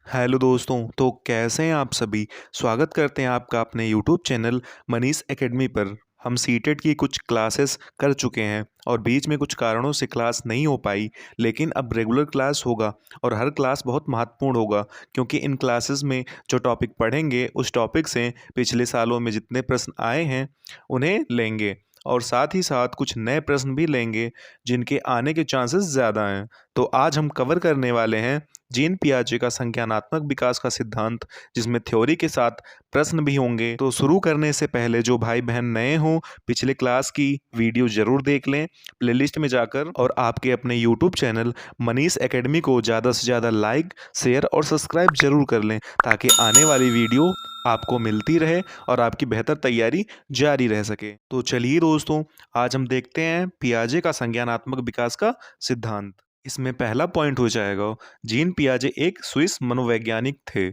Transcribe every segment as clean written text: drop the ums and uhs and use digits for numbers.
Hello दोस्तों। तो कैसे हैं आप सभी। स्वागत करते हैं आपका अपने यूट्यूब चैनल मनीष एकेडमी पर। हम सीटेट की कुछ क्लासेस कर चुके हैं और बीच में कुछ कारणों से क्लास नहीं हो पाई, लेकिन अब रेगुलर क्लास होगा और हर क्लास बहुत महत्वपूर्ण होगा, क्योंकि इन क्लासेस में जो टॉपिक पढ़ेंगे उस टॉपिक से पिछले सालों में जितने प्रश्न आए हैं उन्हें लेंगे और साथ ही साथ कुछ नए प्रश्न भी लेंगे जिनके आने के चांसेस ज़्यादा हैं। तो आज हम कवर करने वाले हैं जीन पियाजे का संज्ञानात्मक विकास का सिद्धांत, जिसमें थ्योरी के साथ प्रश्न भी होंगे। तो शुरू करने से पहले जो भाई बहन नए हों, पिछले क्लास की वीडियो जरूर देख लें प्लेलिस्ट में जाकर, और आपके अपने यूट्यूब चैनल मनीष एकेडमी को ज़्यादा से ज़्यादा लाइक, शेयर और सब्सक्राइब जरूर कर लें, ताकि आने वाली वीडियो आपको मिलती रहे और आपकी बेहतर तैयारी जारी रह सके। तो चलिए दोस्तों, आज हम देखते हैं पियाजे का संज्ञानात्मक विकास का सिद्धांत। इसमें पहला पॉइंट हो जाएगा, जीन पियाजे एक स्विस मनोवैज्ञानिक थे।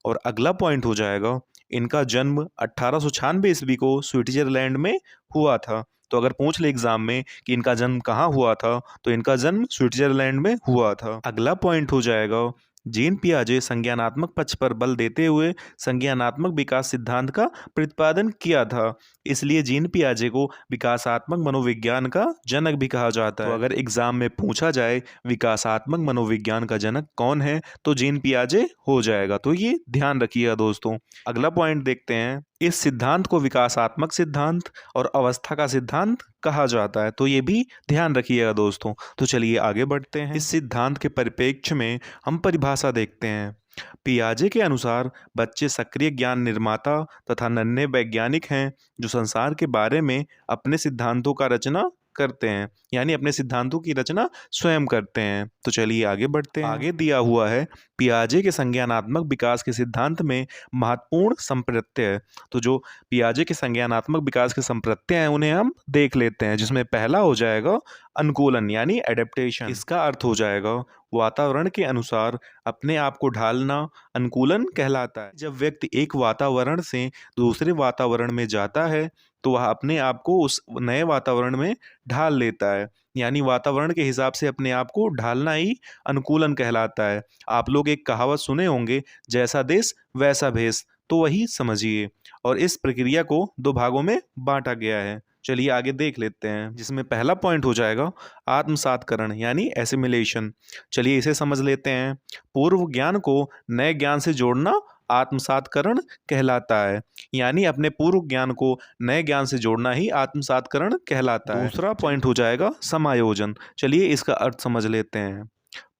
और अगला पॉइंट हो जाएगा, इनका जन्म 1896 ईस्वी को स्विट्जरलैंड में हुआ था। तो अगर पूछ ले एग्जाम में कि इनका जन्म कहाँ हुआ था, तो इनका जन्म स्विट्जरलैंड में हुआ था। अगला पॉइंट हो जाएगा, जीन पियाजे संज्ञानात्मक पक्ष पर बल देते हुए संज्ञानात्मक विकास सिद्धांत का प्रतिपादन किया था। इसलिए जीन पियाजे को विकासात्मक मनोविज्ञान का जनक भी कहा जाता है। तो अगर एग्जाम में पूछा जाए विकासात्मक मनोविज्ञान का जनक कौन है, तो जीन पियाजे हो जाएगा। तो ये ध्यान रखिएगा दोस्तों। अगला पॉइंट देखते हैं, इस सिद्धांत को विकासात्मक सिद्धांत और अवस्था का सिद्धांत कहा जाता है। तो ये भी ध्यान रखिएगा दोस्तों। तो चलिए आगे बढ़ते हैं। इस सिद्धांत के परिप्रेक्ष्य में हम परिभाषा देखते हैं। पियाजे के अनुसार बच्चे सक्रिय ज्ञान निर्माता तथा नन्हे वैज्ञानिक हैं, जो संसार के बारे में अपने सिद्धांतों का रचना करते हैं, यानी अपने सिद्धांतों की रचना स्वयं करते हैं। तो चलिए आगे बढ़ते हैं। आगे दिया हुआ है, पियाजे के संज्ञानात्मक विकास के सिद्धांत में महत्वपूर्ण संप्रत्यय है। तो जो पियाजे के संज्ञानात्मक विकास के संप्रत्यय हैं उन्हें हम देख लेते हैं, जिसमें पहला हो जाएगा अनुकूलन यानी एडेप्टेशन। इसका अर्थ हो जाएगा वातावरण के अनुसार अपने आप को ढालना अनुकूलन कहलाता है। जब व्यक्ति एक वातावरण से दूसरे वातावरण में जाता है तो वह अपने आप को उस नए वातावरण में ढाल लेता है, यानी वातावरण के हिसाब से अपने आप को ढालना ही अनुकूलन कहलाता है। आप लोग एक कहावत सुने होंगे, जैसा देश वैसा भेष, तो वही समझिए। और इस प्रक्रिया को दो भागों में बांटा गया है। चलिए आगे देख लेते हैं, जिसमें पहला पॉइंट हो जाएगा आत्मसातकरण यानी एसिमिलेशन। चलिए इसे समझ लेते हैं। पूर्व ज्ञान को नए ज्ञान से जोड़ना आत्मसातकरण कहलाता है, यानी अपने पूर्व ज्ञान को नए ज्ञान से जोड़ना ही आत्मसातकरण कहलाता है। दूसरा पॉइंट हो जाएगा समायोजन। चलिए इसका अर्थ समझ लेते हैं।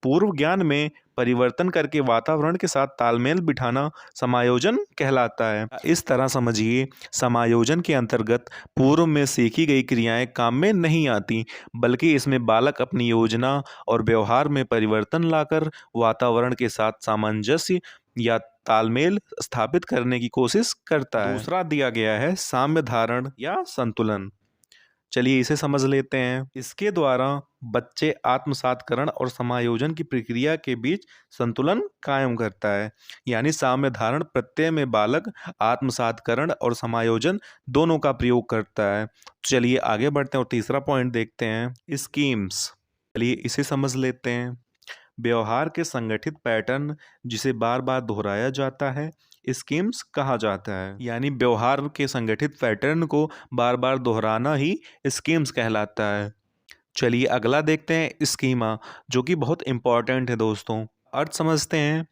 पूर्व ज्ञान में परिवर्तन करके वातावरण के साथ तालमेल बिठाना समायोजन कहलाता है। इस तरह समझिए, समायोजन के अंतर्गत पूर्व में सीखी गई क्रियाएं काम में नहीं आती, बल्कि इसमें बालक अपनी योजना और व्यवहार में परिवर्तन लाकर वातावरण के साथ सामंजस्य या तालमेल स्थापित करने की कोशिश करता है। दूसरा दिया गया है साम्य धारण या संतुलन। चलिए इसे समझ लेते हैं। इसके द्वारा बच्चे आत्मसातकरण और समायोजन की प्रक्रिया के बीच संतुलन कायम करता है, यानी साम्य धारण प्रत्यय में बालक आत्मसातकरण और समायोजन दोनों का प्रयोग करता है। चलिए आगे बढ़ते हैं और तीसरा पॉइंट देखते हैं, स्कीम्स। चलिए इसे समझ लेते हैं। व्यवहार के संगठित पैटर्न जिसे बार बार दोहराया जाता है स्कीम्स कहा जाता है, यानी व्यवहार के संगठित पैटर्न को बार बार दोहराना ही स्कीम्स कहलाता है। चलिए अगला देखते हैं स्कीमा, जो कि बहुत इंपॉर्टेंट है दोस्तों। अर्थ समझते हैं।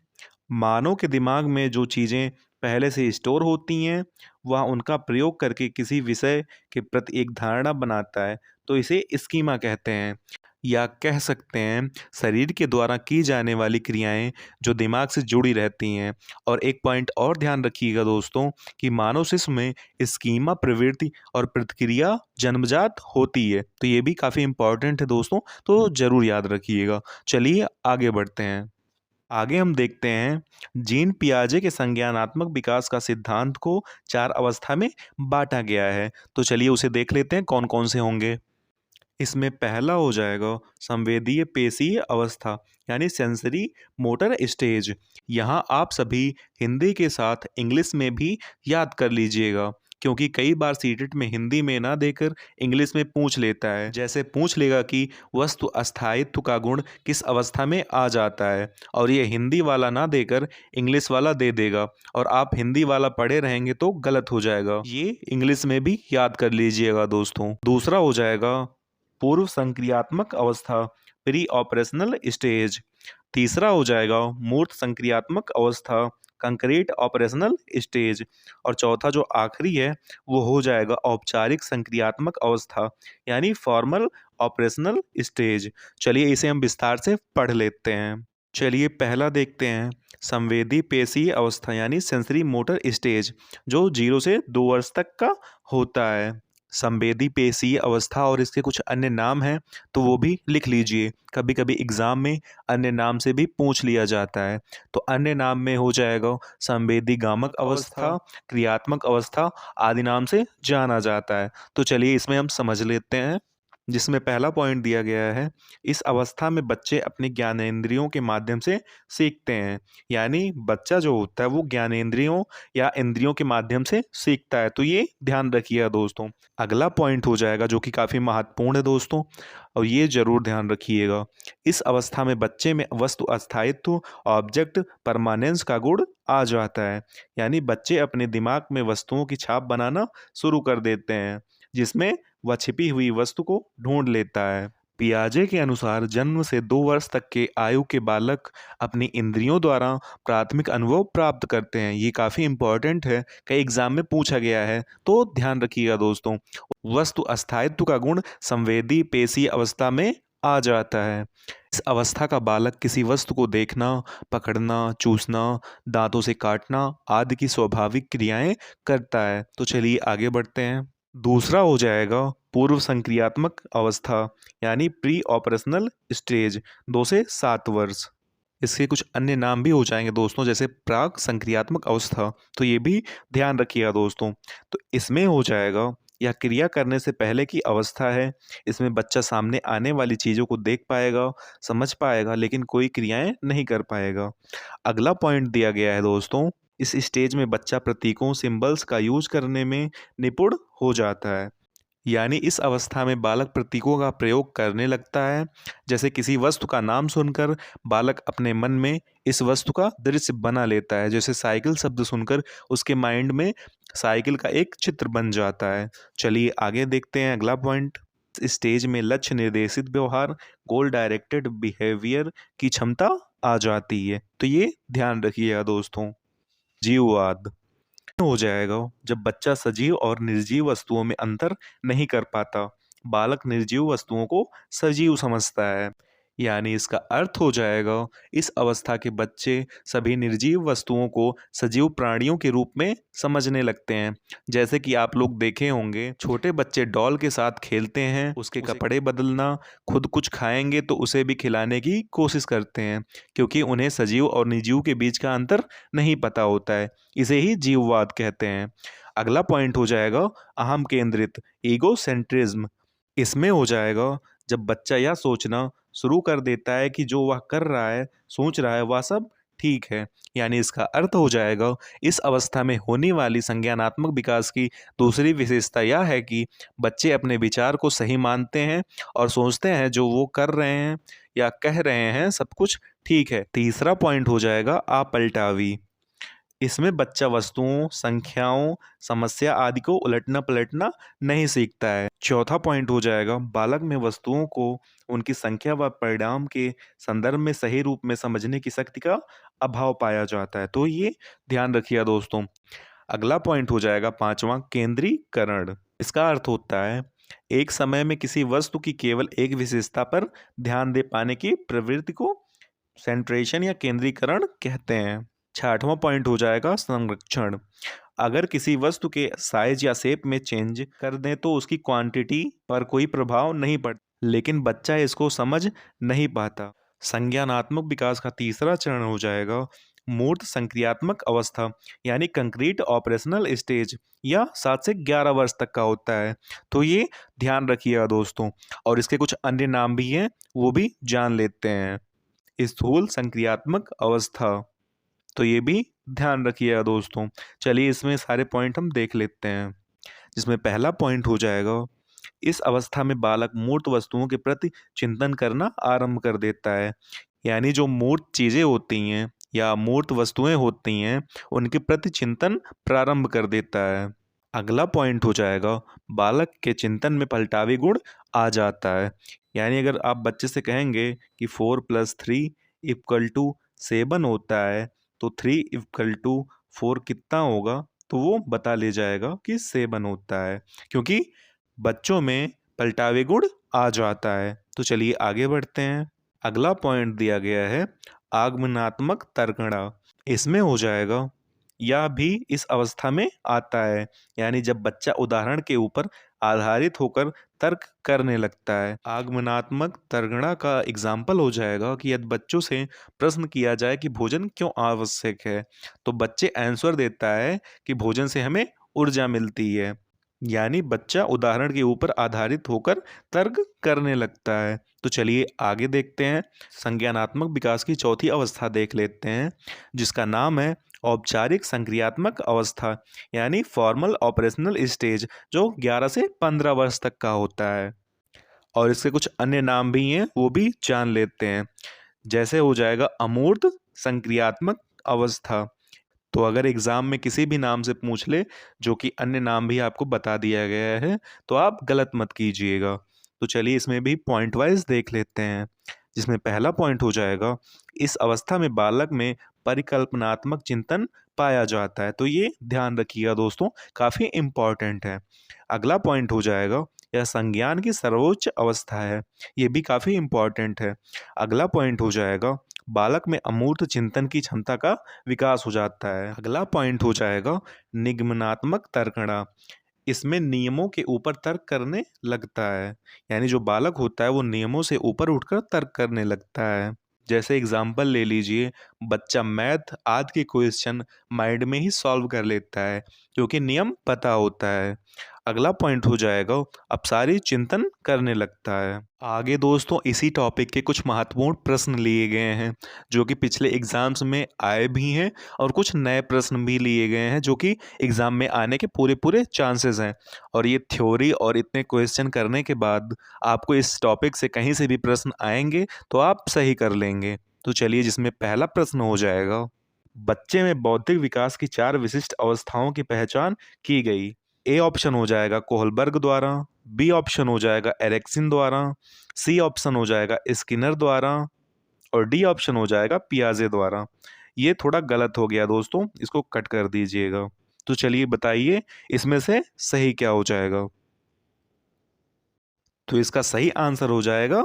मानव के दिमाग में जो चीज़ें पहले से स्टोर होती हैं, वह उनका प्रयोग करके किसी विषय के प्रति एक धारणा बनाता है, तो इसे स्कीमा कहते हैं। या कह सकते हैं शरीर के द्वारा की जाने वाली क्रियाएं जो दिमाग से जुड़ी रहती हैं। और एक पॉइंट और ध्यान रखिएगा दोस्तों, कि मानव शिशु में स्कीमा प्रवृत्ति और प्रतिक्रिया जन्मजात होती है। तो ये भी काफ़ी इंपॉर्टेंट है दोस्तों, तो ज़रूर याद रखिएगा। चलिए आगे बढ़ते हैं। आगे हम देखते हैं, जीन पियाजे के संज्ञानात्मक विकास का सिद्धांत को चार अवस्था में बांटा गया है। तो चलिए उसे देख लेते हैं कौन कौन से होंगे। इसमें पहला हो जाएगा संवेदीय पेशीय अवस्था, यानी सेंसरी मोटर स्टेज। यहाँ आप सभी हिंदी के साथ इंग्लिश में भी याद कर लीजिएगा। क्योंकि कई बार सीटेट में हिंदी में ना देकर इंग्लिश में पूछ लेता है। जैसे पूछ लेगा कि वस्तु अस्थायित्व का गुण किस अवस्था में आ जाता है, और ये हिंदी वाला ना देकर इंग्लिश वाला दे देगा और आप हिंदी वाला पढ़े रहेंगे तो गलत हो जाएगा। ये इंग्लिश में भी याद कर लीजिएगा दोस्तों। दूसरा हो जाएगा पूर्व संक्रियात्मक अवस्था, प्री ऑपरेशनल स्टेज। तीसरा हो जाएगा मूर्त संक्रियात्मक अवस्था, कंक्रीट ऑपरेशनल स्टेज। और चौथा जो आखिरी है वो हो जाएगा औपचारिक संक्रियात्मक अवस्था, यानी फॉर्मल ऑपरेशनल स्टेज। चलिए इसे हम विस्तार से पढ़ लेते हैं। चलिए पहला देखते हैं, संवेदी पेशीय अवस्था यानी सेंसरी मोटर स्टेज, जो 0 से 2 वर्ष तक का होता है। संवेदी पेशीय अवस्था और इसके कुछ अन्य नाम हैं तो वो भी लिख लीजिए, कभी कभी एग्जाम में अन्य नाम से भी पूछ लिया जाता है। तो अन्य नाम में हो जाएगा संवेदी गामक अवस्था, क्रियात्मक अवस्था आदि नाम से जाना जाता है। तो चलिए इसमें हम समझ लेते हैं, जिसमें पहला पॉइंट दिया गया है, इस अवस्था में बच्चे अपने ज्ञानेंद्रियों के माध्यम से सीखते हैं। यानी बच्चा जो होता है वो ज्ञानेंद्रियों या इंद्रियों के माध्यम से सीखता है। तो ये ध्यान रखिएगा दोस्तों। अगला पॉइंट हो जाएगा जो कि काफ़ी महत्वपूर्ण है दोस्तों, और ये जरूर ध्यान रखिएगा, इस अवस्था में बच्चे में वस्तु अस्थायित्व, ऑब्जेक्ट परमानेंस का गुण आ जाता है। यानी बच्चे अपने दिमाग में वस्तुओं की छाप बनाना शुरू कर देते हैं, जिसमें वह छिपी हुई वस्तु को ढूंढ लेता है। पियाजे के अनुसार जन्म से 2 वर्ष तक के आयु के बालक अपनी इंद्रियों द्वारा प्राथमिक अनुभव प्राप्त करते हैं। ये काफ़ी इंपॉर्टेंट है, कई एग्जाम में पूछा गया है, तो ध्यान रखिएगा दोस्तों। वस्तु अस्थायित्व का गुण संवेदी पेशीय अवस्था में आ जाता है। इस अवस्था का बालक किसी वस्तु को देखना, पकड़ना, चूसना, दांतों से काटना आदि की स्वाभाविक क्रियाएं करता है। तो चलिए आगे बढ़ते हैं। दूसरा हो जाएगा पूर्व संक्रियात्मक अवस्था, यानी प्री ऑपरेशनल स्टेज, 2 से 7 वर्ष। इसके कुछ अन्य नाम भी हो जाएंगे दोस्तों, जैसे प्राक संक्रियात्मक अवस्था। तो ये भी ध्यान रखिएगा दोस्तों। तो इसमें हो जाएगा, यह क्रिया करने से पहले की अवस्था है। इसमें बच्चा सामने आने वाली चीज़ों को देख पाएगा, समझ पाएगा, लेकिन कोई क्रियाएं नहीं कर पाएगा। अगला पॉइंट दिया गया है दोस्तों, इस स्टेज में बच्चा प्रतीकों सिंबल्स का यूज करने में निपुण हो जाता है। यानी इस अवस्था में बालक प्रतीकों का प्रयोग करने लगता है। जैसे किसी वस्तु का नाम सुनकर बालक अपने मन में इस वस्तु का दृश्य बना लेता है। जैसे साइकिल शब्द सुनकर उसके माइंड में साइकिल का एक चित्र बन जाता है। चलिए आगे देखते हैं अगला पॉइंट। इस स्टेज में लक्ष्य निर्देशित व्यवहार, गोल डायरेक्टेड बिहेवियर की क्षमता आ जाती है। तो ये ध्यान रखिएगा दोस्तों। जीववाद हो जाएगा जब बच्चा सजीव और निर्जीव वस्तुओं में अंतर नहीं कर पाता। बालक निर्जीव वस्तुओं को सजीव समझता है। यानी इसका अर्थ हो जाएगा, इस अवस्था के बच्चे सभी निर्जीव वस्तुओं को सजीव प्राणियों के रूप में समझने लगते हैं। जैसे कि आप लोग देखे होंगे, छोटे बच्चे डॉल के साथ खेलते हैं, उसके कपड़े बदलना, खुद कुछ खाएंगे तो उसे भी खिलाने की कोशिश करते हैं, क्योंकि उन्हें सजीव और निर्जीव के बीच का अंतर नहीं पता होता है। इसे ही जीववाद कहते हैं। अगला पॉइंट हो जाएगा अहम केंद्रित, ईगोसेंट्रिज्म। इसमें हो जाएगा जब बच्चा यह सोचना शुरू कर देता है कि जो वह कर रहा है, सोच रहा है, वह सब ठीक है। यानी इसका अर्थ हो जाएगा, इस अवस्था में होने वाली संज्ञानात्मक विकास की दूसरी विशेषता यह है कि बच्चे अपने विचार को सही मानते हैं और सोचते हैं जो वो कर रहे हैं या कह रहे हैं सब कुछ ठीक है। तीसरा पॉइंट हो जाएगा अपलटावी। इसमें बच्चा वस्तुओं, संख्याओं, समस्या आदि को उलटना पलटना नहीं सीखता है। चौथा पॉइंट हो जाएगा, बालक में वस्तुओं को उनकी संख्या व परिणाम के संदर्भ में सही रूप में समझने की शक्ति का अभाव पाया जाता है। तो ये ध्यान रखिए दोस्तों। अगला पॉइंट हो जाएगा पांचवा, केंद्रीकरण। इसका अर्थ होता है एक समय में किसी वस्तु की केवल एक विशेषता पर ध्यान दे पाने की प्रवृत्ति को सेंट्रेशन या केंद्रीकरण कहते हैं। छठवां पॉइंट हो जाएगा संरक्षण। अगर किसी वस्तु के साइज या शेप में चेंज कर दें तो उसकी क्वांटिटी पर कोई प्रभाव नहीं पड़ता, लेकिन बच्चा इसको समझ नहीं पाता। संज्ञानात्मक विकास का तीसरा चरण हो जाएगा मूर्त संक्रियात्मक अवस्था, यानी कंक्रीट ऑपरेशनल स्टेज। यह 7 से 11 वर्ष तक का होता है। तो ये ध्यान रखिएगा दोस्तों। और इसके कुछ अन्य नाम भी हैं, वो भी जान लेते हैं। स्थूल संक्रियात्मक अवस्था, तो ये भी ध्यान रखिएगा दोस्तों। चलिए इसमें सारे पॉइंट हम देख लेते हैं। जिसमें पहला पॉइंट हो जाएगा, इस अवस्था में बालक मूर्त वस्तुओं के प्रति चिंतन करना आरंभ कर देता है। यानी जो मूर्त चीजें होती हैं या मूर्त वस्तुएं होती हैं, उनके प्रति चिंतन प्रारंभ कर देता है। अगला पॉइंट हो जाएगा, बालक के चिंतन में पलटावी गुण आ जाता है। यानी अगर आप बच्चे से कहेंगे कि 4+3 इक्वल टू 7 होता है, तो 3 इक्वल टू 4 कितना होगा, तो वो बता ले जाएगा कि 7 होता है, क्योंकि बच्चों में पलटावे गुण आ जाता है। तो चलिए आगे बढ़ते हैं। अगला पॉइंट दिया गया है आगमनात्मक तर्कणा। इसमें हो जाएगा, या भी इस अवस्था में आता है। यानी जब बच्चा उदाहरण के ऊपर आधारित होकर तर्क करने लगता है। आगमनात्मक तर्कणा का एग्जाम्पल हो जाएगा कि यदि बच्चों से प्रश्न किया जाए कि भोजन क्यों आवश्यक है, तो बच्चे आंसर देता है कि भोजन से हमें ऊर्जा मिलती है। यानी बच्चा उदाहरण के ऊपर आधारित होकर तर्क करने लगता है। तो चलिए आगे देखते हैं। संज्ञानात्मक विकास की चौथी अवस्था देख लेते हैं, जिसका नाम है औपचारिक संक्रियात्मक अवस्था, यानी फॉर्मल ऑपरेशनल स्टेज, जो 11 से 15 वर्ष तक का होता है। और इसके कुछ अन्य नाम भी हैं, वो भी जान लेते हैं। जैसे हो जाएगा अमूर्त संक्रियात्मक अवस्था। तो अगर एग्जाम में किसी भी नाम से पूछ ले, जो कि अन्य नाम भी आपको बता दिया गया है, तो आप गलत मत कीजिएगा। तो चलिए इसमें भी पॉइंट वाइज देख लेते हैं, जिसमें पहला पॉइंट हो जाएगा, इस अवस्था में बालक में परिकल्पनात्मक चिंतन पाया जाता है। तो ये ध्यान रखिएगा दोस्तों, काफ़ी इम्पॉर्टेंट है। अगला पॉइंट हो जाएगा, यह संज्ञान की सर्वोच्च अवस्था है। ये भी काफ़ी इम्पॉर्टेंट है। अगला पॉइंट हो जाएगा, बालक में अमूर्त चिंतन की क्षमता का विकास हो जाता है। अगला पॉइंट हो जाएगा निगमनात्मक तर्कणा। इसमें नियमों के ऊपर तर्क करने लगता है। यानी जो बालक होता है वो नियमों से ऊपर उठकर तर्क करने लगता है। जैसे एग्जाम्पल ले लीजिए, बच्चा मैथ आदि के क्वेश्चन माइंड में ही सॉल्व कर लेता है, क्योंकि नियम पता होता है। अगला पॉइंट हो जाएगा, अपसारी चिंतन करने लगता है। आगे दोस्तों इसी टॉपिक के कुछ महत्वपूर्ण प्रश्न लिए गए हैं, जो कि पिछले एग्जाम्स में आए भी हैं, और कुछ नए प्रश्न भी लिए गए हैं, जो कि एग्जाम में आने के पूरे पूरे चांसेस हैं। और ये थ्योरी और इतने क्वेश्चन करने के बाद आपको इस टॉपिक से कहीं से भी प्रश्न आएंगे तो आप सही कर लेंगे। तो चलिए, जिसमें पहला प्रश्न हो जाएगा, बच्चे में बौद्धिक विकास की 4 विशिष्ट अवस्थाओं की पहचान की गई। ए ऑप्शन हो जाएगा कोहलबर्ग द्वारा, बी ऑप्शन हो जाएगा एरिक्सन द्वारा, सी ऑप्शन हो जाएगा स्किनर द्वारा, और डी ऑप्शन हो जाएगा पियाजे द्वारा। ये थोड़ा गलत हो गया दोस्तों, इसको कट कर दीजिएगा। तो चलिए बताइए, इसमें से सही क्या हो जाएगा। तो इसका सही आंसर हो जाएगा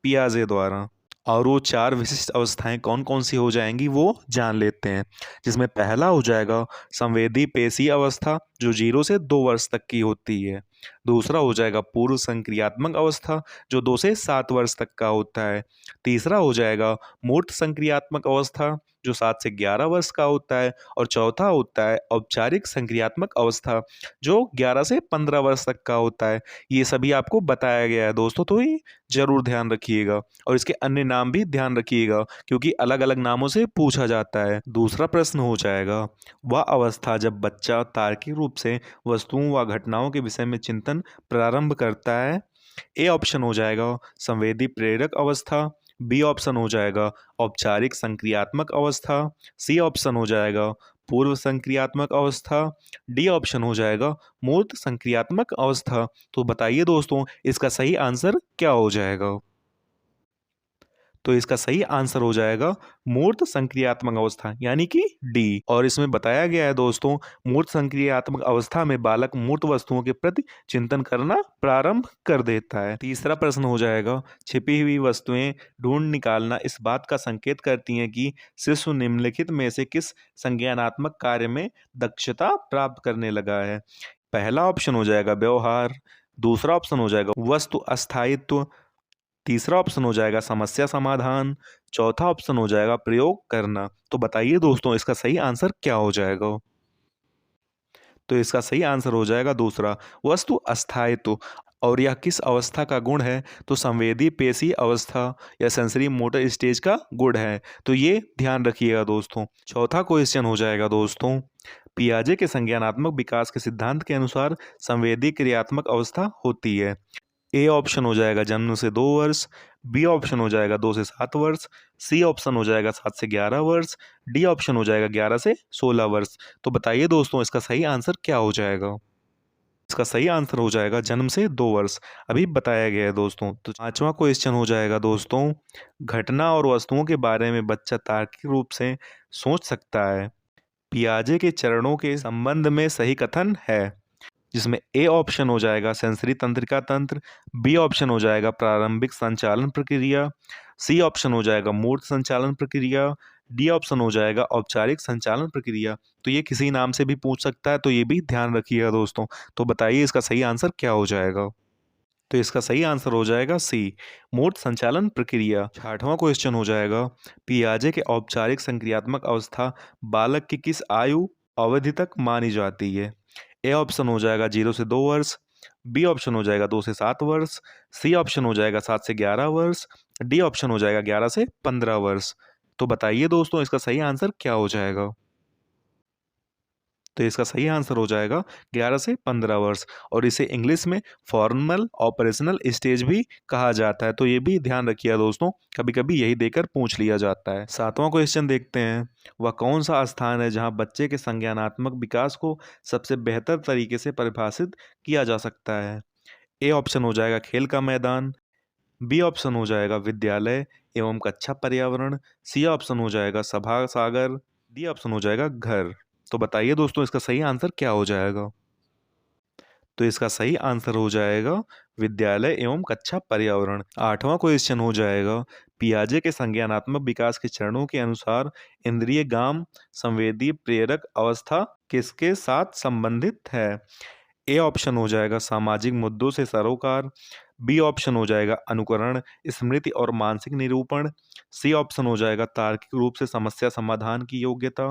पियाजे द्वारा। और वो 4 विशिष्ट अवस्थाएं कौन कौन सी हो जाएंगी वो जान लेते हैं, जिसमें पहला हो जाएगा संवेदी पेशी अवस्था, जो 0 से 2 वर्ष तक की होती है। दूसरा हो जाएगा पूर्व संक्रियात्मक अवस्था, जो 2 से 7 वर्ष तक का होता है। तीसरा हो जाएगा मूर्त संक्रियात्मक अवस्था, जो 7 से 11 वर्ष का होता है। और चौथा होता है औपचारिक संक्रियात्मक अवस्था, जो 11 से 15 वर्ष तक का होता है। ये सभी आपको बताया गया है दोस्तों, तो ये जरूर ध्यान रखिएगा, और इसके अन्य नाम भी ध्यान रखिएगा, क्योंकि अलग अलग नामों से पूछा जाता है। दूसरा प्रश्न हो जाएगा, वह अवस्था जब बच्चा तार्किक रूप से वस्तुओं व घटनाओं के विषय में चिंतन प्रारंभ करता है। ए ऑप्शन हो जाएगा संवेदी प्रेरक अवस्था, बी ऑप्शन हो जाएगा औपचारिक संक्रियात्मक अवस्था, सी ऑप्शन हो जाएगा पूर्व संक्रियात्मक अवस्था, डी ऑप्शन हो जाएगा मूर्त संक्रियात्मक अवस्था। तो बताइए दोस्तों, इसका सही आंसर क्या हो जाएगा। तो इसका सही आंसर हो जाएगा मूर्त संक्रियात्मक अवस्था, यानी कि डी। और इसमें बताया गया है दोस्तों, मूर्त संक्रियात्मक अवस्था में बालक मूर्त वस्तुओं के प्रति चिंतन करना प्रारंभ कर देता है। तीसरा प्रश्न हो जाएगा, छिपी हुई वस्तुएं ढूंढ निकालना इस बात का संकेत करती हैं कि शिशु निम्नलिखित में से किस संज्ञानात्मक कार्य में दक्षता प्राप्त करने लगा है। पहला ऑप्शन हो जाएगा व्यवहार, दूसरा ऑप्शन हो जाएगा वस्तु अस्थायित्व, तीसरा ऑप्शन हो जाएगा समस्या समाधान, चौथा ऑप्शन हो जाएगा प्रयोग करना। तो बताइए दोस्तों, इसका सही आंसर क्या हो जाएगा। तो इसका सही आंसर हो जाएगा दूसरा, वस्तु अस्थायित्व। और यह किस अवस्था का गुण है, तो संवेदी पेशी अवस्था या सेंसरी मोटर स्टेज का गुण है। तो ये ध्यान रखिएगा दोस्तों। चौथा क्वेश्चन हो जाएगा दोस्तों, पियाजे के संज्ञानात्मक विकास के सिद्धांत के अनुसार संवेदी क्रियात्मक अवस्था होती है। ए ऑप्शन हो जाएगा जन्म से 2 वर्ष, बी ऑप्शन हो जाएगा 2 से 7 वर्ष, सी ऑप्शन हो जाएगा 7 से 11 वर्ष, डी ऑप्शन हो जाएगा 11 से 16 वर्ष। तो बताइए दोस्तों इसका सही आंसर क्या हो जाएगा। इसका सही आंसर हो जाएगा जन्म से 2 वर्ष। अभी बताया गया है दोस्तों। तो पांचवा क्वेश्चन हो जाएगा दोस्तों, घटना और वस्तुओं के बारे में बच्चा तार्किक रूप से सोच सकता है। पियाजे के चरणों के संबंध में सही कथन है, जिसमें ए ऑप्शन हो जाएगा सेंसरी तंत्रिका तंत्र, बी ऑप्शन हो जाएगा प्रारंभिक संचालन प्रक्रिया, सी ऑप्शन हो जाएगा मूर्त संचालन प्रक्रिया, डी ऑप्शन हो जाएगा औपचारिक संचालन प्रक्रिया। तो ये किसी नाम से भी पूछ सकता है, तो ये भी ध्यान रखिएगा दोस्तों। तो बताइए इसका सही आंसर क्या हो जाएगा। तो इसका सही आंसर हो जाएगा सी, मूर्त संचालन प्रक्रिया। छठवां क्वेश्चन हो जाएगा, पियाजे के औपचारिक संक्रियात्मक अवस्था बालक की किस आयु अवधि तक मानी जाती है। ए ऑप्शन हो जाएगा 0 से 2 वर्ष, बी ऑप्शन हो जाएगा 2 से 7 वर्ष, सी ऑप्शन हो जाएगा 7 से 11 वर्ष, डी ऑप्शन हो जाएगा 11 से 15 वर्ष। तो बताइए दोस्तों इसका सही आंसर क्या हो जाएगा। तो इसका सही आंसर हो जाएगा 11 से 15 वर्ष। और इसे इंग्लिश में फॉर्मल ऑपरेशनल स्टेज भी कहा जाता है। तो ये भी ध्यान रखिएगा दोस्तों, कभी कभी यही देकर पूछ लिया जाता है। सातवां क्वेश्चन देखते हैं, वह कौन सा स्थान है जहां बच्चे के संज्ञानात्मक विकास को सबसे बेहतर तरीके से परिभाषित किया जा सकता है। ए ऑप्शन हो जाएगा खेल का मैदान, बी ऑप्शन हो जाएगा विद्यालय एवं कक्षा पर्यावरण, सी ऑप्शन हो जाएगा सभा सागर, डी ऑप्शन हो जाएगा घर। तो बताइए दोस्तों इसका सही आंसर क्या हो जाएगा। तो इसका सही आंसर हो जाएगा विद्यालय एवं कक्षा पर्यावरण। आठवां क्वेश्चन हो जाएगा, पियाजे के संज्ञानात्मक विकास के चरणों के अनुसार इंद्रिय गाम संवेदी प्रेरक अवस्था किसके साथ संबंधित है। ए ऑप्शन हो जाएगा सामाजिक मुद्दों से सरोकार, बी ऑप्शन हो जाएगा अनुकरण स्मृति और मानसिक निरूपण, सी ऑप्शन हो जाएगा तार्किक रूप से समस्या समाधान की योग्यता,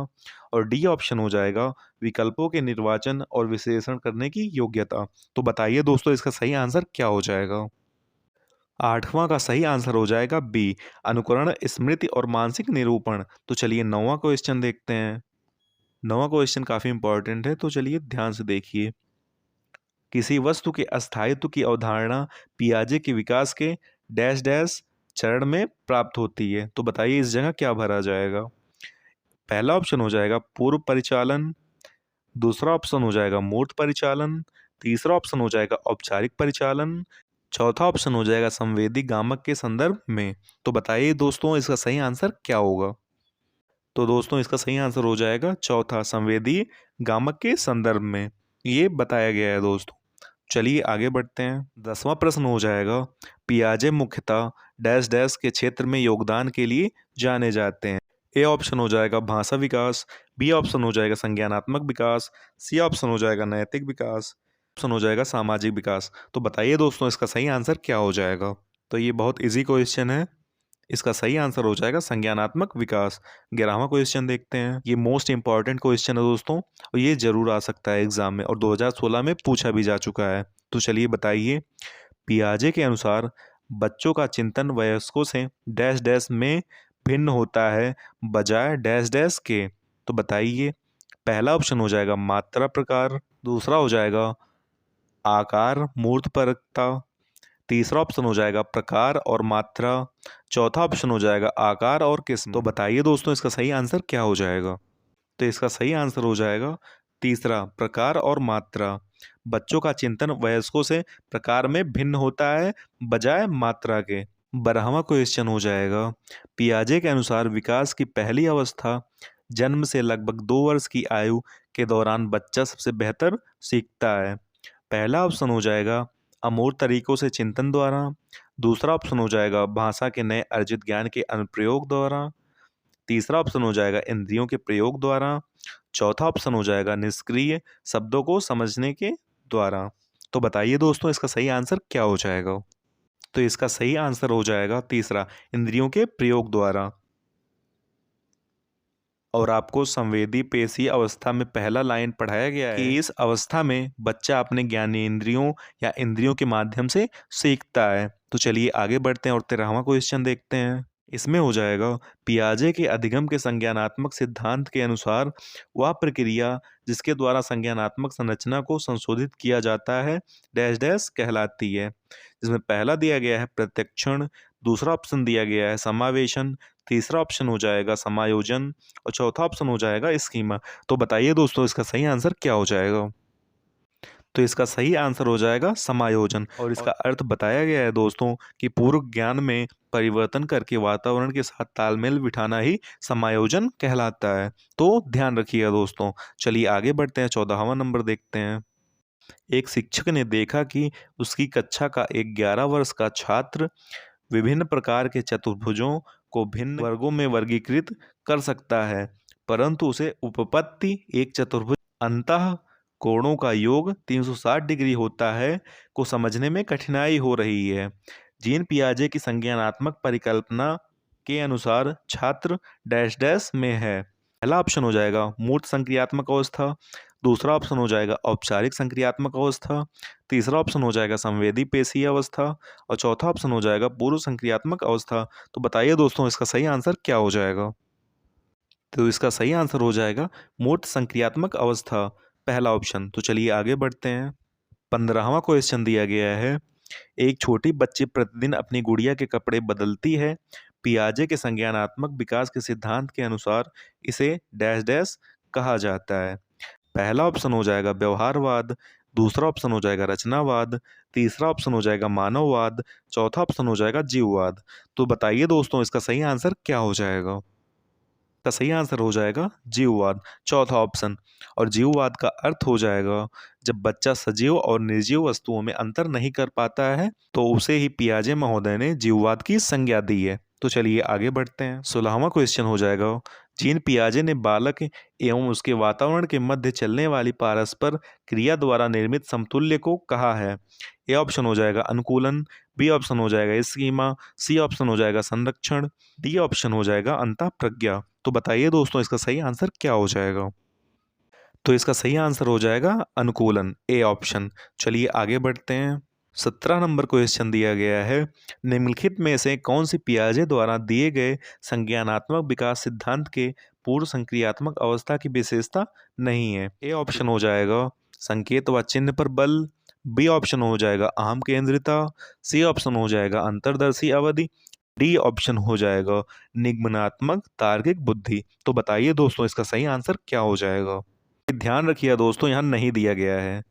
और डी ऑप्शन हो जाएगा विकल्पों के निर्वाचन और विश्लेषण करने की योग्यता। तो बताइए दोस्तों इसका सही आंसर क्या हो जाएगा। आठवां का सही आंसर हो जाएगा बी, अनुकरण स्मृति और मानसिक निरूपण। तो चलिए नौवां क्वेश्चन देखते हैं। नौवां क्वेश्चन काफी इंपॉर्टेंट है, तो चलिए ध्यान से देखिए। किसी वस्तु के अस्थायित्व की अवधारणा पियाजे के विकास के डैश डैश चरण में प्राप्त होती है। तो बताइए इस जगह क्या भरा जाएगा। पहला ऑप्शन हो जाएगा पूर्व परिचालन, दूसरा ऑप्शन हो जाएगा मूर्त परिचालन, तीसरा ऑप्शन हो जाएगा औपचारिक परिचालन, चौथा ऑप्शन हो जाएगा संवेदी गामक के संदर्भ में। तो बताइए दोस्तों इसका सही आंसर क्या होगा। तो दोस्तों इसका सही आंसर हो जाएगा चौथा, संवेदी गामक के संदर्भ में। ये बताया गया है दोस्तों। चलिए आगे बढ़ते हैं। 10वां प्रश्न हो जाएगा, पियाजे मुख्यतः डैश डैश के क्षेत्र में योगदान के लिए जाने जाते हैं। ए ऑप्शन हो जाएगा भाषा विकास, बी ऑप्शन हो जाएगा संज्ञानात्मक विकास, सी ऑप्शन हो जाएगा नैतिक विकास, ऑप्शन हो जाएगा सामाजिक विकास। तो बताइए दोस्तों इसका सही आंसर क्या हो जाएगा। तो ये बहुत इजी क्वेश्चन है, इसका सही आंसर हो जाएगा संज्ञानात्मक विकास। 11वां क्वेश्चन देखते हैं। ये मोस्ट इंपॉर्टेंट क्वेश्चन है दोस्तों, और ये जरूर आ सकता है एग्जाम में, और 2016 में पूछा भी जा चुका है। तो चलिए बताइए, पियाजे के अनुसार बच्चों का चिंतन वयस्कों से डैश डैश में भिन्न होता है बजाय डैश डैश के। तो बताइए, पहला ऑप्शन हो जाएगा मात्रा प्रकार, दूसरा हो जाएगा आकार मूर्तपरकता, तीसरा ऑप्शन हो जाएगा प्रकार और मात्रा, चौथा ऑप्शन हो जाएगा आकार और किस्म। तो बताइए दोस्तों इसका सही आंसर क्या हो जाएगा। तो इसका सही आंसर हो जाएगा तीसरा, प्रकार और मात्रा। बच्चों का चिंतन वयस्कों से प्रकार में भिन्न होता है बजाय मात्रा के। 12वां क्वेश्चन हो जाएगा, पियाजे के अनुसार विकास की पहली अवस्था जन्म से लगभग 2 वर्ष की आयु के दौरान बच्चा सबसे बेहतर सीखता है। पहला ऑप्शन हो जाएगा अमूर्त तरीकों से चिंतन द्वारा, दूसरा ऑप्शन हो जाएगा भाषा के नए अर्जित ज्ञान के अनुप्रयोग द्वारा, तीसरा ऑप्शन हो जाएगा इंद्रियों के प्रयोग द्वारा, चौथा ऑप्शन हो जाएगा निष्क्रिय शब्दों को समझने के द्वारा। तो बताइए दोस्तों इसका सही आंसर क्या हो जाएगा। तो इसका सही आंसर हो जाएगा तीसरा, इंद्रियों के प्रयोग द्वारा। और आपको संवेदी पेशी अवस्था में पहला लाइन पढ़ाया गया है कि इस अवस्था में बच्चा अपने ज्ञानेंद्रियों या इंद्रियों के माध्यम से सीखता है। तो चलिए आगे बढ़ते हैं और 13वां क्वेश्चन देखते हैं। इसमें हो जाएगा पियाजे के अधिगम के संज्ञानात्मक सिद्धांत के अनुसार वह प्रक्रिया जिसके द्वारा संज्ञानात्मक संरचना को संशोधित किया जाता है डैश डैश कहलाती है। जिसमें पहला दिया गया है प्रत्यक्षण, दूसरा ऑप्शन दिया गया है समावेशन, तीसरा ऑप्शन हो जाएगा समायोजन और चौथा ऑप्शन हो जाएगा स्कीमा। तो बताइए दोस्तों इसका सही आंसर क्या हो जाएगा। तो इसका सही आंसर हो जाएगा समायोजन और इसका अर्थ बताया गया है दोस्तों कि पूर्व ज्ञान में परिवर्तन करके वातावरण के साथ तालमेल बिठाना ही समायोजन कहलाता है। तो ध्यान रखिएगा दोस्तों। चलिए आगे बढ़ते हैं, 14वां नंबर देखते हैं। एक शिक्षक ने देखा कि उसकी कक्षा का एक 11 वर्ष का छात्र विभिन्न प्रकार के चतुर्भुजों को भिन्न वर्गों में वर्गीकृत कर सकता है, परंतु उसे उपपत्ति एक चतुर्भुज अंतः कोणों का योग 360 डिग्री होता है को समझने में कठिनाई हो रही है। जीन पियाजे की संज्ञानात्मक परिकल्पना के अनुसार छात्र डैश डैश में है। पहला ऑप्शन हो जाएगा मूर्त संक्रियात्मक अवस्था, दूसरा ऑप्शन हो जाएगा औपचारिक संक्रियात्मक अवस्था, तीसरा ऑप्शन हो जाएगा संवेदी पेशीय अवस्था और चौथा ऑप्शन हो जाएगा पूर्व संक्रियात्मक अवस्था। तो बताइए दोस्तों इसका सही आंसर क्या हो जाएगा। तो इसका सही आंसर हो जाएगा मूर्त संक्रियात्मक अवस्था, पहला ऑप्शन। तो चलिए आगे बढ़ते हैं। 15वां क्वेश्चन दिया गया है। एक छोटी बच्ची प्रतिदिन अपनी गुड़िया के कपड़े बदलती है। पियाजे के संज्ञानात्मक विकास के सिद्धांत के अनुसार इसे डैश डैश कहा जाता है। पहला ऑप्शन हो जाएगा व्यवहारवाद, दूसरा ऑप्शन हो जाएगा रचनावाद, तीसरा ऑप्शन हो जाएगा मानववाद, चौथा ऑप्शन हो जाएगा जीववाद। तो बताइए दोस्तों इसका सही आंसर क्या हो जाएगा। का सही आंसर हो जाएगा जीववाद, चौथा ऑप्शन। और जीववाद का अर्थ हो जाएगा जब बच्चा सजीव और निर्जीव वस्तुओं में अंतर नहीं कर पाता है तो उसे ही पियाजे महोदय ने जीववाद की संज्ञा दी है। तो चलिए आगे बढ़ते हैं। 16वां क्वेश्चन हो जाएगा। जीन पियाजे ने बालक एवं उसके वातावरण के मध्य चलने वाली पारस्पर क्रिया द्वारा निर्मित समतुल्य को कहा है। ए ऑप्शन हो जाएगा अनुकूलन, बी ऑप्शन हो जाएगा स्कीमा, सी ऑप्शन हो जाएगा संरक्षण, डी ऑप्शन हो जाएगा अंतःप्रज्ञा। तो बताइए दोस्तों इसका सही आंसर क्या हो जाएगा। तो इसका सही आंसर हो जाएगा अनुकूलन, ए ऑप्शन। चलिए आगे बढ़ते हैं। 17 नंबर क्वेश्चन दिया गया है। निम्नलिखित में से कौन सी पियाजे द्वारा दिए गए संज्ञानात्मक विकास सिद्धांत के पूर्व संक्रियात्मक अवस्था की विशेषता नहीं है। ए ऑप्शन हो जाएगा संकेत व चिन्ह पर बल, बी ऑप्शन हो जाएगा अहम केंद्रिता, सी ऑप्शन हो जाएगा अंतर्दर्शी अवधि, डी ऑप्शन हो जाएगा निगमनात्मक तार्किक बुद्धि। तो बताइए दोस्तों इसका सही आंसर क्या हो जाएगा। ध्यान रखिए दोस्तों यहाँ नहीं दिया गया है।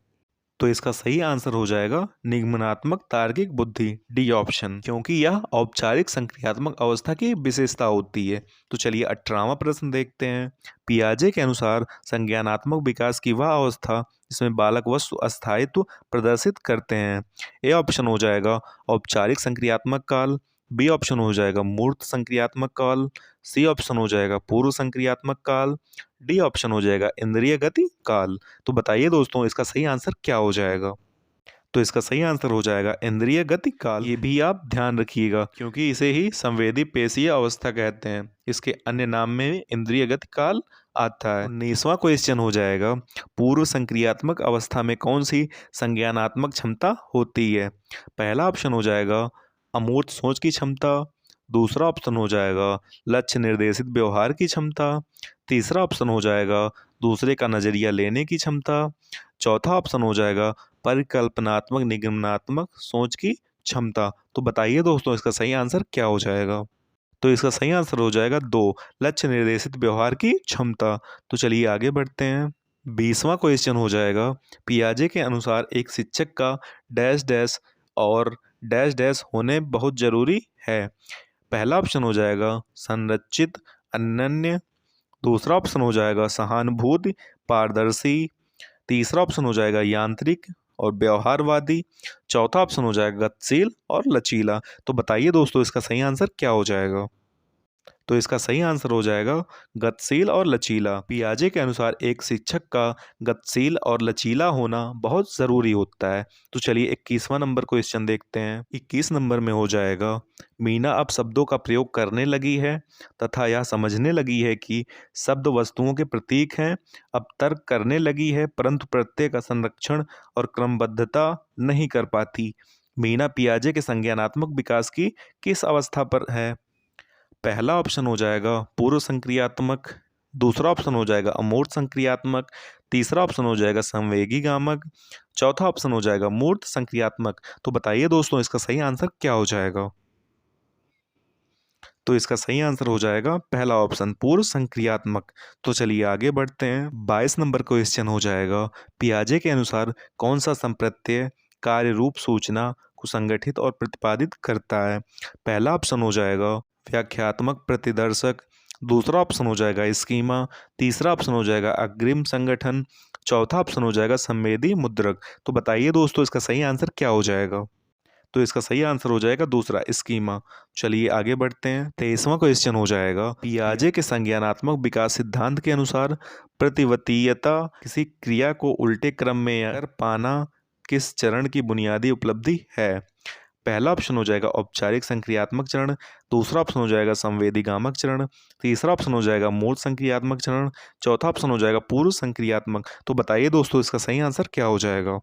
तो इसका सही आंसर हो जाएगा निगमनात्मक तार्किक बुद्धि, डी ऑप्शन, क्योंकि यह औपचारिक संक्रियात्मक अवस्था की विशेषता होती है। तो चलिए 18वां प्रश्न देखते हैं। पियाजे के अनुसार संज्ञानात्मक विकास की वह अवस्था जिसमें बालक वस्तु अस्थायित्व प्रदर्शित करते हैं। ए ऑप्शन हो जाएगा औपचारिक संक्रियात्मक काल, बी ऑप्शन हो जाएगा मूर्त संक्रियात्मक काल, सी ऑप्शन हो जाएगा पूर्व संक्रियात्मक काल, डी ऑप्शन हो जाएगा इंद्रिय गति काल। तो बताइए दोस्तों इसका सही आंसर क्या हो जाएगा। तो इसका सही आंसर हो जाएगा इंद्रिय गति काल। ये भी आप ध्यान रखिएगा क्योंकि इसे ही संवेदी पेशीय अवस्था कहते हैं। इसके अन्य नाम में इंद्रिय गति काल आता है। 19वां क्वेश्चन हो जाएगा। पूर्व संक्रियात्मक अवस्था में कौन सी संज्ञानात्मक क्षमता होती है। पहला ऑप्शन हो जाएगा अमूर्त सोच की क्षमता, दूसरा ऑप्शन हो जाएगा लक्ष्य निर्देशित व्यवहार की क्षमता, तीसरा ऑप्शन हो जाएगा दूसरे का नजरिया लेने की क्षमता, चौथा ऑप्शन हो जाएगा परिकल्पनात्मक निगमनात्मक सोच की क्षमता। तो बताइए दोस्तों इसका सही आंसर क्या हो जाएगा। तो इसका सही आंसर हो जाएगा दो, लक्ष्य निर्देशित व्यवहार की क्षमता। तो चलिए आगे बढ़ते हैं। 20वां क्वेश्चन हो जाएगा। पियाजे के अनुसार एक शिक्षक का डैश डैश और डैश डैश होने बहुत जरूरी है। पहला ऑप्शन हो जाएगा संरचित अनन्य, दूसरा ऑप्शन हो जाएगा सहानुभूति पारदर्शी, तीसरा ऑप्शन हो जाएगा यांत्रिक और व्यवहारवादी, चौथा ऑप्शन हो जाएगा गतिशील और लचीला। तो बताइए दोस्तों इसका सही आंसर क्या हो जाएगा। तो इसका सही आंसर हो जाएगा गतिशील और लचीला। पियाजे के अनुसार एक शिक्षक का गतिशील और लचीला होना बहुत ज़रूरी होता है। तो चलिए 21वां नंबर क्वेश्चन देखते हैं। 21 नंबर में हो जाएगा मीना अब शब्दों का प्रयोग करने लगी है तथा यह समझने लगी है कि शब्द वस्तुओं के प्रतीक हैं। अब तर्क करने लगी है परंतु प्रत्यय का संरक्षण और क्रमबद्धता नहीं कर पाती। मीना पियाजे के संज्ञानात्मक विकास की किस अवस्था पर है। पहला ऑप्शन हो जाएगा पूर्व संक्रियात्मक, दूसरा ऑप्शन हो जाएगा अमूर्त संक्रियात्मक, तीसरा ऑप्शन हो जाएगा संवेगी गामक, चौथा ऑप्शन हो जाएगा मूर्त संक्रियात्मक। तो बताइए दोस्तों इसका सही आंसर क्या हो जाएगा। तो इसका सही आंसर हो जाएगा पहला ऑप्शन पूर्व संक्रियात्मक। तो चलिए आगे बढ़ते हैं। 22 नंबर क्वेश्चन हो जाएगा, पियाजे के अनुसार कौन सा संप्रत्यय कार्य रूप सूचना को संगठित और प्रतिपादित करता है। पहला ऑप्शन हो जाएगा व्याख्यात्मक प्रतिदर्शक, दूसरा ऑप्शन हो जाएगा स्कीमा, तीसरा ऑप्शन हो जाएगा अग्रिम संगठन, चौथा ऑप्शन हो जाएगा संवेदी मुद्रक। तो बताइए दोस्तों इसका सही आंसर क्या हो जाएगा। तो इसका सही आंसर हो जाएगा दूसरा स्कीमा। चलिए आगे बढ़ते हैं। 23वां क्वेश्चन हो जाएगा, पियाजे के संज्ञानात्मक विकास सिद्धांत के अनुसार प्रतिवतीयता किसी क्रिया को उल्टे क्रम में कर पाना किस चरण की बुनियादी उपलब्धि है। पहला ऑप्शन हो जाएगा औपचारिक संक्रियात्मक चरण, दूसरा ऑप्शन हो जाएगा संवेदी गामक चरण, तीसरा ऑप्शन हो जाएगा मूल संक्रियात्मक चरण, चौथा ऑप्शन हो जाएगा पूर्व संक्रियात्मक। तो बताइए दोस्तों इसका सही आंसर क्या हो जाएगा।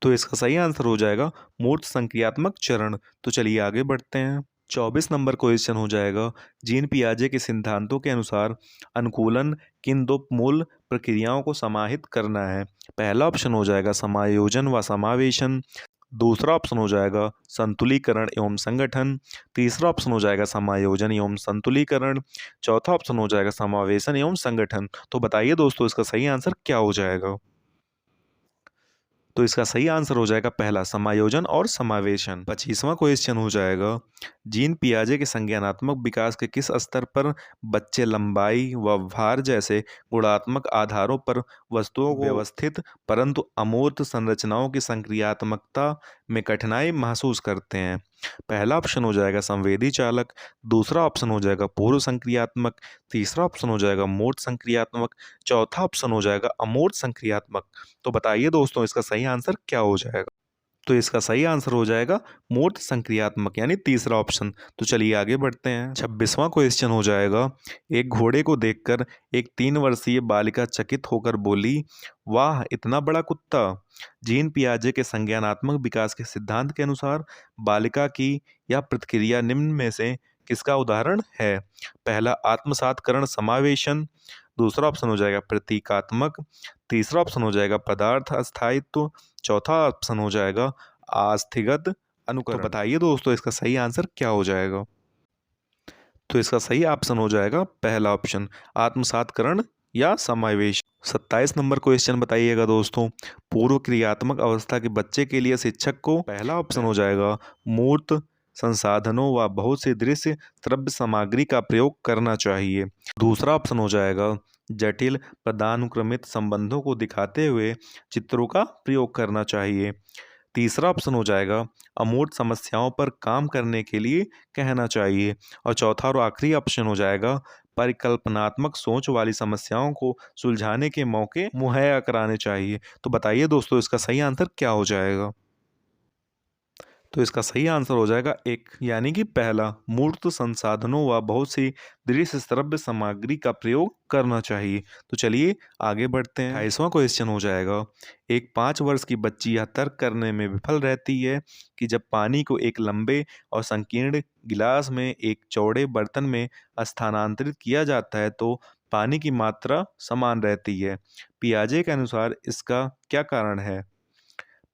तो इसका सही आंसर हो जाएगा मूर्त संक्रियात्मक चरण। तो चलिए आगे बढ़ते हैं। 24 नंबर क्वेश्चन हो जाएगा, जीन पियाजे के सिद्धांतों के अनुसार अनुकूलन किन दो मूल प्रक्रियाओं को समाहित करना है। पहला ऑप्शन हो जाएगा समायोजन व समावेशन, दूसरा ऑप्शन हो जाएगा संतुलीकरण एवं संगठन, तीसरा ऑप्शन हो जाएगा समायोजन एवं संतुलीकरण, चौथा ऑप्शन हो जाएगा समावेशन एवं संगठन। तो बताइए दोस्तों इसका सही आंसर क्या हो जाएगा। तो इसका सही आंसर हो जाएगा पहला समायोजन और समावेशन। 25वां क्वेश्चन हो जाएगा, जीन पियाजे के संज्ञानात्मक विकास के किस स्तर पर बच्चे लंबाई व भार जैसे गुणात्मक आधारों पर वस्तुओं को व्यवस्थित परंतु अमूर्त संरचनाओं की संक्रियात्मकता में कठिनाई महसूस करते हैं। पहला ऑप्शन हो जाएगा संवेदी चालक, दूसरा ऑप्शन हो जाएगा पूर्व संक्रियात्मक, तीसरा ऑप्शन हो जाएगा मूर्त संक्रियात्मक, चौथा ऑप्शन हो जाएगा अमूर्त संक्रियात्मक। तो बताइए दोस्तों इसका सही आंसर क्या हो जाएगा। तो इसका सही आंसर हो जाएगा मूर्त संक्रियात्मक यानी तीसरा ऑप्शन। तो चलिए आगे बढ़ते हैं। 26वां क्वेश्चन हो जाएगा, एक घोड़े को देखकर एक 3 वर्षीय बालिका चकित होकर बोली, वाह इतना बड़ा कुत्ता। जीन पियाजे के संज्ञानात्मक विकास के सिद्धांत के अनुसार बालिका की यह प्रतिक्रिया निम्न में से किसका उदाहरण है। पहला आत्मसातकरण समावेशन, दूसरा ऑप्शन हो जाएगा प्रतीकात्मक, तीसरा ऑप्शन हो जाएगा पदार्थ अस्थायित्व, चौथा ऑप्शन हो जाएगा आस्थिगत अनुकरण। तो बताइए दोस्तों इसका सही आंसर क्या हो जाएगा। तो इसका सही ऑप्शन हो जाएगा पहला ऑप्शन आत्मसातकरण या समावेश। 27 नंबर क्वेश्चन बताइएगा दोस्तों, पूर्व क्रियात्मक अवस्था के बच्चे के लिए शिक्षक को पहला ऑप्शन हो जाएगा मूर्त संसाधनों व बहुत सी दृश्य द्रव्य सामग्री का प्रयोग करना चाहिए, दूसरा ऑप्शन हो जाएगा जटिल पदानुक्रमित संबंधों को दिखाते हुए चित्रों का प्रयोग करना चाहिए, तीसरा ऑप्शन हो जाएगा अमूर्त समस्याओं पर काम करने के लिए कहना चाहिए, और चौथा और आखिरी ऑप्शन हो जाएगा परिकल्पनात्मक सोच वाली समस्याओं को सुलझाने के मौके मुहैया कराने चाहिए। तो बताइए दोस्तों इसका सही आंसर क्या हो जाएगा। तो इसका सही आंसर हो जाएगा एक यानी कि पहला मूर्त संसाधनों व बहुत सी दृश्य श्रव्य सामग्री का प्रयोग करना चाहिए। तो चलिए आगे बढ़ते हैं। 28वां क्वेश्चन हो जाएगा, एक 5 वर्ष की बच्ची यह तर्क करने में विफल रहती है कि जब पानी को एक लंबे और संकीर्ण गिलास में एक चौड़े बर्तन में स्थानांतरित किया जाता है तो पानी की मात्रा समान रहती है। पियाजे के अनुसार इसका क्या कारण है।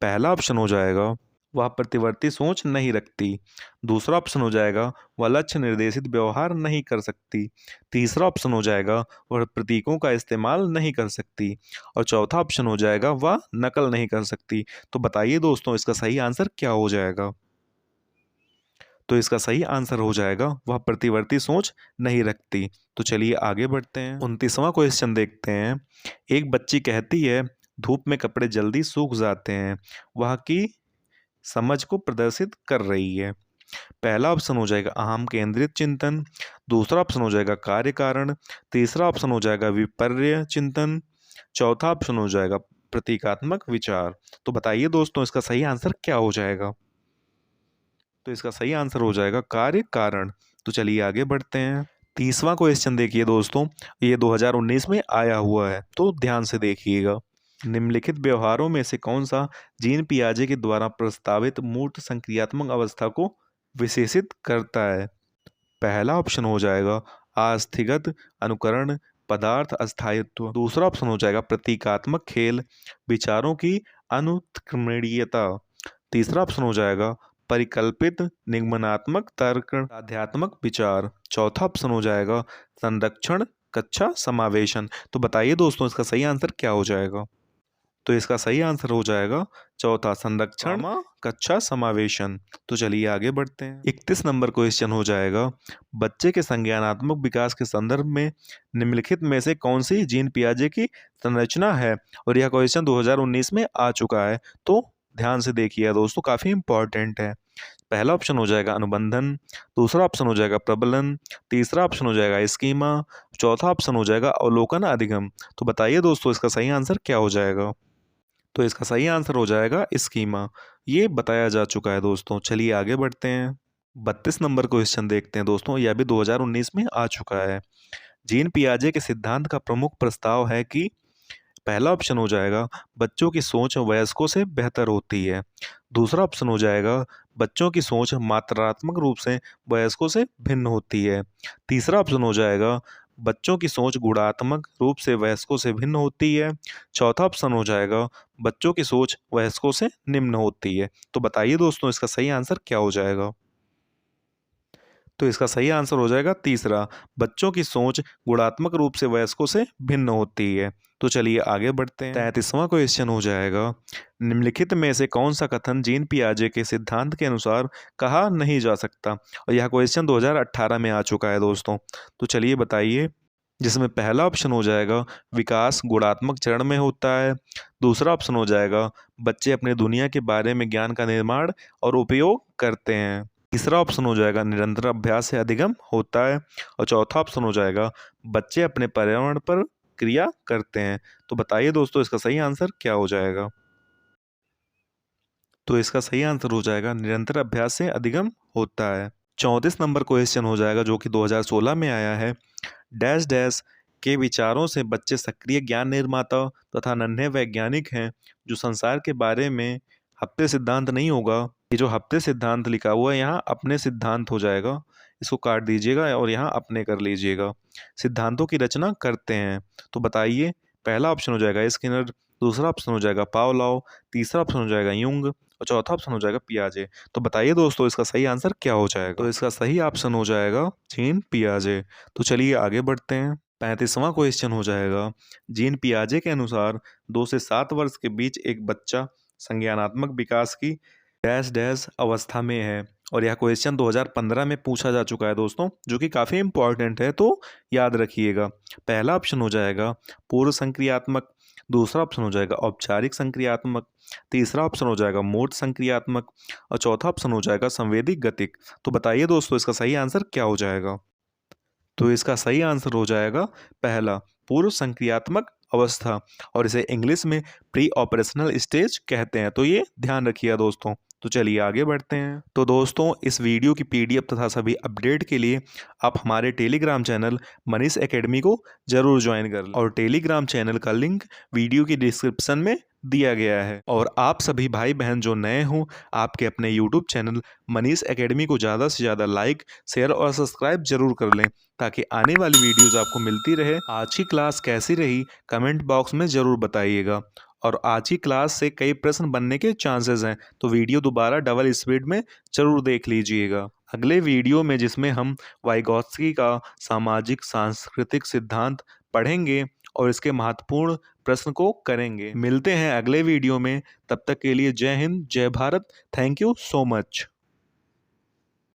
पहला ऑप्शन हो जाएगा वह प्रतिवर्ती सोच नहीं रखती, दूसरा ऑप्शन हो जाएगा वह लक्ष्य निर्देशित व्यवहार नहीं कर सकती, तीसरा ऑप्शन हो जाएगा वह प्रतीकों का इस्तेमाल नहीं कर सकती, और चौथा ऑप्शन हो जाएगा वह नकल नहीं कर सकती। तो बताइए दोस्तों इसका सही आंसर क्या हो जाएगा। तो इसका सही आंसर हो जाएगा वह प्रतिवर्ती सोच नहीं रखती। तो चलिए आगे बढ़ते हैं। 29वां क्वेश्चन देखते हैं, एक बच्ची कहती है धूप में कपड़े जल्दी सूख जाते हैं, वह की समझ को प्रदर्शित कर रही है। पहला ऑप्शन हो जाएगा अहम केंद्रित चिंतन, दूसरा ऑप्शन हो जाएगा कार्य कारण, तीसरा ऑप्शन हो जाएगा विपर्य चिंतन, चौथा ऑप्शन हो जाएगा प्रतीकात्मक विचार। तो बताइए दोस्तों इसका सही आंसर क्या हो जाएगा। तो इसका सही आंसर हो जाएगा कार्य कारण। तो चलिए आगे बढ़ते हैं। 30वां क्वेश्चन देखिए दोस्तों, ये 2019 में आया हुआ है तो ध्यान से देखिएगा। निम्नलिखित व्यवहारों में से कौन सा जीन पियाजे के द्वारा प्रस्तावित मूर्त संक्रियात्मक अवस्था को विशेषित करता है। पहला ऑप्शन हो जाएगा आस्थगित अनुकरण पदार्थ अस्थायित्व। दूसरा ऑप्शन हो जाएगा प्रतीकात्मक खेल विचारों की अनुत्क्रमणीयता। तीसरा ऑप्शन हो जाएगा परिकल्पित निगमनात्मक तर्क आध्यात्मक विचार। चौथा ऑप्शन हो जाएगा संरक्षण कक्षा समावेशन। तो बताइए दोस्तों इसका सही आंसर क्या हो जाएगा। तो इसका सही आंसर हो जाएगा चौथा संरक्षण कक्षा समावेशन। तो चलिए आगे बढ़ते हैं। 31 नंबर क्वेश्चन हो जाएगा बच्चे के संज्ञानात्मक विकास के संदर्भ में निम्नलिखित में से कौन सी जीन पियाजे की संरचना है। और यह क्वेश्चन 2019 में आ चुका है, तो ध्यान से देखिए दोस्तों, काफी इंपॉर्टेंट है। पहला ऑप्शन हो जाएगा अनुबंधन, दूसरा ऑप्शन हो जाएगा प्रबलन, तीसरा ऑप्शन हो जाएगा स्कीमा, चौथा ऑप्शन हो जाएगा अवलोकन अधिगम। तो बताइए दोस्तों इसका सही आंसर क्या हो जाएगा। तो इसका सही आंसर हो जाएगा स्कीमा। ये बताया जा चुका है दोस्तों। चलिए आगे बढ़ते हैं। 32 नंबर क्वेश्चन देखते हैं दोस्तों, यह भी 2019 में आ चुका है। जीन पियाजे के सिद्धांत का प्रमुख प्रस्ताव है कि पहला ऑप्शन हो जाएगा बच्चों की सोच वयस्कों से बेहतर होती है। दूसरा ऑप्शन हो जाएगा बच्चों की सोच मात्रात्मक रूप से वयस्कों से भिन्न होती है। तीसरा ऑप्शन हो जाएगा बच्चों की सोच गुणात्मक रूप से वयस्कों से भिन्न होती है। चौथा ऑप्शन हो जाएगा बच्चों की सोच वयस्कों से निम्न होती है। तो बताइए दोस्तों इसका सही आंसर क्या हो जाएगा। तो इसका सही आंसर हो जाएगा तीसरा, बच्चों की सोच गुणात्मक रूप से वयस्कों से भिन्न होती है। तो चलिए आगे बढ़ते हैं। 33वां क्वेश्चन हो जाएगा निम्नलिखित में से कौन सा कथन जीन पियाजे के सिद्धांत के अनुसार कहा नहीं जा सकता। और यह क्वेश्चन 2018 में आ चुका है दोस्तों। तो चलिए बताइए। जिसमें पहला ऑप्शन हो जाएगा विकास गुणात्मक चरण में होता है। दूसरा ऑप्शन हो जाएगा बच्चे अपने दुनिया के बारे में ज्ञान का निर्माण और उपयोग करते हैं। तीसरा ऑप्शन हो जाएगा निरंतर अभ्यास से अधिगम होता है। और चौथा ऑप्शन हो जाएगा बच्चे अपने पर्यावरण पर क्रिया करते हैं। तो बताइए दोस्तों इसका सही आंसर क्या हो जाएगा। तो इसका सही आंसर हो जाएगा निरंतर अभ्यास से अधिगम होता है। 34 नंबर क्वेश्चन हो जाएगा जो कि 2016 में आया है। डैश डैश के विचारों से बच्चे सक्रिय ज्ञान निर्माता तथा नन्हे वैज्ञानिक हैं जो संसार के बारे में हफ्ते सिद्धांत नहीं होगा। ये जो हफ्ते सिद्धांत लिखा हुआ है यहाँ अपने सिद्धांत हो जाएगा, इसको काट दीजिएगा और यहाँ अपने कर लीजिएगा। सिद्धांतों की रचना करते हैं। तो बताइए। पहला ऑप्शन हो जाएगा स्किनर, दूसरा ऑप्शन हो जाएगा पावलोव, तीसरा ऑप्शन हो जाएगा यूंग और चौथा ऑप्शन हो जाएगा पियाजे। तो बताइए दोस्तों इसका सही आंसर क्या हो जाएगा। तो इसका सही ऑप्शन हो जाएगा जीन पियाजे। तो चलिए आगे बढ़ते हैं। 35वां क्वेश्चन हो जाएगा जीन पियाजे के अनुसार 2 से 7 वर्ष के बीच एक बच्चा संज्ञानात्मक विकास की डैश डैश अवस्था में है। और यह क्वेश्चन 2015 में पूछा जा चुका है दोस्तों, जो कि काफ़ी इंपॉर्टेंट है, तो याद रखिएगा। पहला ऑप्शन हो जाएगा पूर्व संक्रियात्मक, दूसरा ऑप्शन हो जाएगा औपचारिक संक्रियात्मक, तीसरा ऑप्शन हो जाएगा मूर्त संक्रियात्मक और चौथा ऑप्शन हो जाएगा संवेदी गतिक। तो बताइए दोस्तों इसका सही आंसर क्या हो जाएगा। तो इसका सही आंसर हो जाएगा पहला पूर्व संक्रियात्मक अवस्था, और इसे इंग्लिश में प्री ऑपरेशनल स्टेज कहते हैं। तो ये ध्यान रखिए दोस्तों। तो चलिए आगे बढ़ते हैं। तो दोस्तों इस वीडियो की पीडीएफ तथा सभी अपडेट के लिए आप हमारे टेलीग्राम चैनल मनीष एकेडमी को जरूर ज्वाइन कर लें, और टेलीग्राम चैनल का लिंक वीडियो की डिस्क्रिप्शन में दिया गया है। और आप सभी भाई बहन जो नए हों, आपके अपने यूट्यूब चैनल मनीष एकेडमी को ज़्यादा से ज़्यादा लाइक शेयर और सब्सक्राइब जरूर कर लें, ताकि आने वाली वीडियोस आपको मिलती रहे। आज की क्लास कैसी रही कमेंट बॉक्स में ज़रूर बताइएगा। और आज की क्लास से कई प्रश्न बनने के चांसेस हैं, तो वीडियो दोबारा डबल स्पीड में ज़रूर देख लीजिएगा। अगले वीडियो में जिसमें हम वाइगॉत्स्की का सामाजिक सांस्कृतिक सिद्धांत पढ़ेंगे और इसके महत्वपूर्ण प्रश्न को करेंगे। मिलते हैं अगले वीडियो में, तब तक के लिए जय हिंद जय Bharat. Thank you so much.